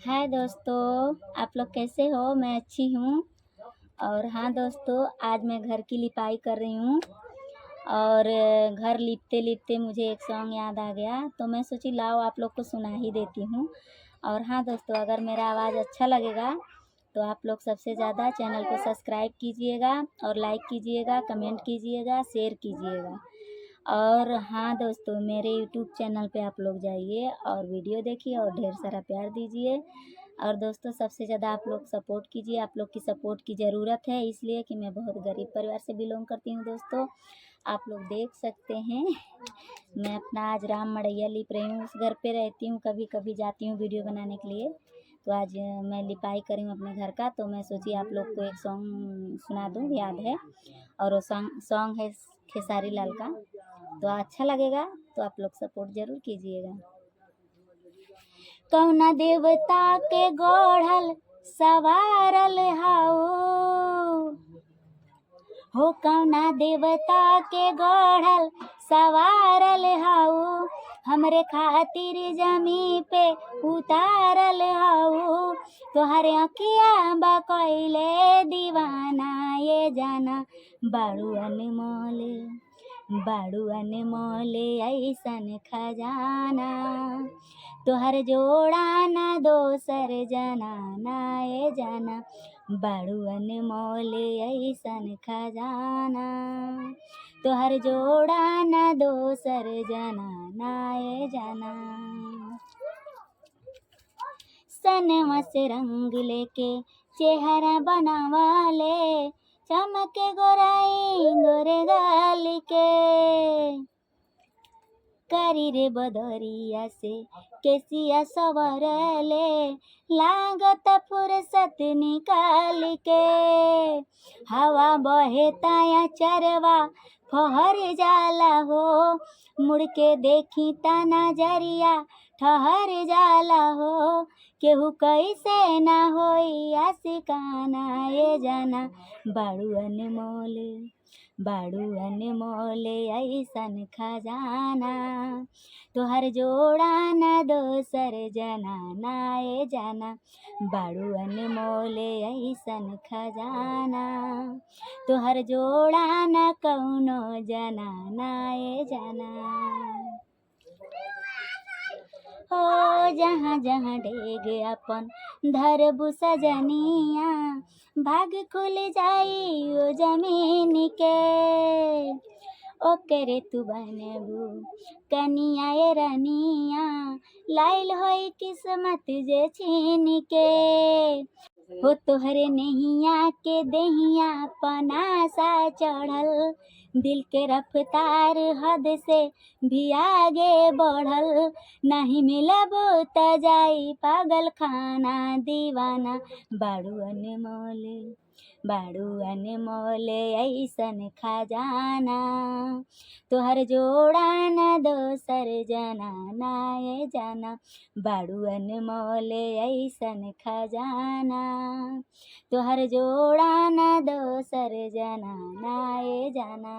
हाय दोस्तों, आप लोग कैसे हो? मैं अच्छी हूँ। और हाँ दोस्तों, आज मैं घर की लिपाई कर रही हूँ। और घर लिपते लिपते मुझे एक सॉन्ग याद आ गया, तो मैं सोची लाओ आप लोग को सुना ही देती हूँ। और हाँ दोस्तों, अगर मेरा आवाज़ अच्छा लगेगा तो आप लोग सबसे ज़्यादा चैनल को सब्सक्राइब कीजिएगा और लाइक कीजिएगा, कमेंट कीजिएगा, शेयर कीजिएगा। और हाँ दोस्तों, मेरे यूट्यूब चैनल पे आप लोग जाइए और वीडियो देखिए और ढेर सारा प्यार दीजिए। और दोस्तों, सबसे ज़्यादा आप लोग सपोर्ट कीजिए। आप लोग की सपोर्ट की ज़रूरत है, इसलिए कि मैं बहुत गरीब परिवार से बिलोंग करती हूँ दोस्तों। आप लोग देख सकते हैं, मैं अपना आज राम मड़ैया लिप रही हूँ। उस घर पे रहती हूँ, कभी कभी जाती हूँ वीडियो बनाने के लिए। तो आज मैं लिपाई करी हूँ अपने घर का, तो मैं सोची आप लोग को एक सॉन्ग सुना दूँ, याद है। और वो सॉन्ग है खेसारी लाल का। तो अच्छा लगेगा तो आप लोग सपोर्ट जरूर कीजिएगा। कौना देवता के गढ़ल सवारल हाउ हो, कौना देवता के गढ़ल सवारल हाउ, हमरे खातिर जमी पे उतारल हाउ। तोहरे अखिया बा कइले दीवाना, ये जाना बाड़ू अनमोल, बाड़ू अनमोल ऐसन खजाना। तोहर जोड़ा ना दोसर जनाना, ये जाना बाड़ू अनमोल ऐसन खजाना। तोहर जोड़ा ना दोसर जनाना, ये जाना। सनवा से रंग लेके चेहरा बनावाले, चमके गोराई गोरे गाल के। करी रे बदरिया से केसिया सवरले, लागत फुर्सत निकाल के। हवा बहे ताया चरवा फहर जाला हो, मुड़ के देखी ता नजरिया ठहर जाला हो। केहू कैसे ना होई आशिकाना, ये जाना बाड़ू अनमोल, बाड़ू अनमोल ऐसन खजाना। तोहर जोड़ा ना दोसर जनाना, ये जाना बाड़ू अनमोल ऐसन खजाना। तोहर जोड़ा ना कौनो जनाना, ये जाना। हो जहाँ जहाँ डेग अपन धरबू सजनिया, भाग खुल जाई ओ जमीन के। ओकरे तू बनबू कनिया ये रनिया, लाइल होई किस्मत जे छीन के। हो तोहरे नैया के दहिया पनासा चढ़ल, दिल के रफ्तार हद से भी आगे बढ़ल। नहीं मिलब त जाई पागल खाना, दीवाना बाड़ू अनमोल, बाड़ू अनमोल ऐसन खजाना। तोहर जोड़ा न दोसर जनाना, ये जाना बाड़ू अनमोल ऐसन खजाना। तोहर जोड़ा न दोसर जनाना, ये जाना।